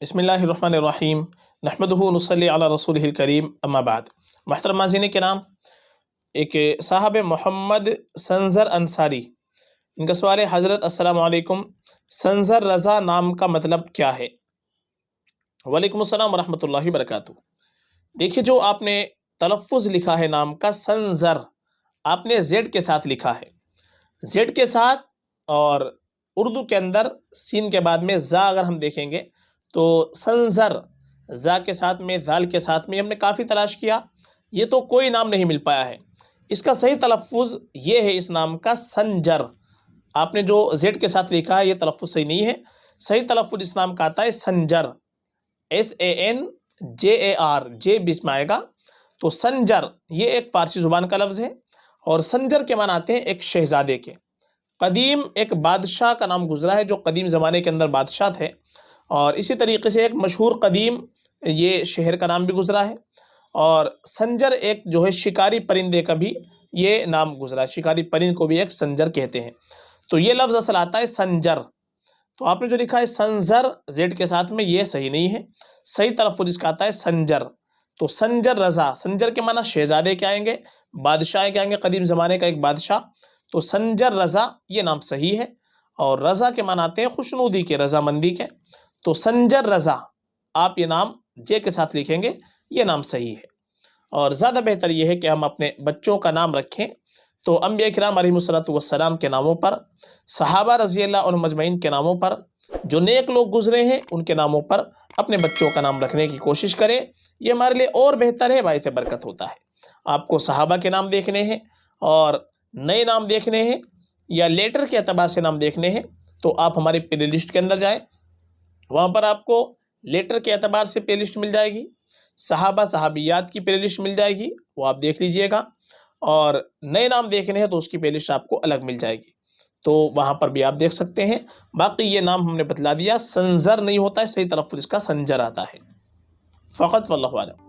बिस्मिल्लाहिर्रहमानिर्रहीम नहमदुहु नुसल्ली अला रसूलिहिल करीम अम्मा बाद। मुहतरम नाज़रीन किराम, एक साहब मोहम्मद संजर अंसारी, इनका सवाल है, हज़रत अस्सलाम वालेकुम, संजर रज़ा नाम का मतलब क्या है? वालेकुम अस्सलाम वरहमतुल्लाहि वबरकातुहू। देखिए, जो आपने तलफ़्फ़ुज़ लिखा है नाम का संजर, आपने जेड के साथ लिखा है, जेड के साथ, और उर्दू के अंदर सीन के बाद में ज़ा अगर हम देखेंगे तो संजर, ज़ा के साथ में, ज़ाल के साथ में, हमने काफ़ी तलाश किया, ये तो कोई नाम नहीं मिल पाया है। इसका सही तलफ़्फ़ुज़ ये है इस नाम का संजर। आपने जो जेड के साथ लिखा है ये तलफ़्फ़ुज़ सही नहीं है। सही तलफ़्फ़ुज़ इस नाम का आता है संजर, SANJAR, जे बीच में आएगा। तो संजर ये एक फ़ारसी ज़ुबान का लफ्ज़ है, और संजर के माने आते हैं एक शहज़ादे के। कदीम एक बादशाह का नाम गुजरा है जो कदीम ज़माने के अंदर बादशाह थे, और इसी तरीके से एक मशहूर कदीम ये शहर का नाम भी गुजरा है। और संजर एक जो है शिकारी परिंदे का भी ये नाम गुजरा है, शिकारी परिंद को भी एक संजर कहते हैं। तो ये लफ्ज़ असल आता है संजर। तो आपने जो लिखा है संजर जेड के साथ में, ये सही नहीं है। सही तलफ़्फ़ुज़ इसका आता है संजर। तो संजर रज़ा, संजर के माना शहज़ादे के आएंगे, बादशाह के आएंगे, कदीम ज़माने का एक बादशाह। तो संजर रज़ा ये नाम सही है, और रज़ा के माना आते हैं खुशनुदी के, रज़ामंदी के। तो संजर रज़ा आप ये नाम जे के साथ लिखेंगे, ये नाम सही है। और ज़्यादा बेहतर ये है कि हम अपने बच्चों का नाम रखें तो अंबिया किराम अलैहिमुस्सलातु वस्सलाम के नामों पर, सहाबा रज़ी अल्लाह अन्हुम अजमईन के नामों पर, जो नेक लोग गुजरे हैं उनके नामों पर अपने बच्चों का नाम रखने की कोशिश करें। ये हमारे लिए और बेहतर है, बाइस बरकत होता है। आपको सहाबा के नाम देखने हैं और नए नाम देखने हैं, या लेटर के एतबार से नाम देखने हैं, तो आप हमारी प्ले लिस्ट के अंदर जाएँ। वहाँ पर आपको लेटर के एतबार से प्ले लिस्ट मिल जाएगी, सहाबा सहाबियात की प्ले लिस्ट मिल जाएगी, वो आप देख लीजिएगा। और नए नाम देखने हैं तो उसकी प्ले लिस्ट आपको अलग मिल जाएगी, तो वहाँ पर भी आप देख सकते हैं। बाकी ये नाम हमने बतला दिया, संजर नहीं होता है, सही तलफ़्फ़ुज़ इसका संजर आता है फ़क़त, वल्लाहु आलम।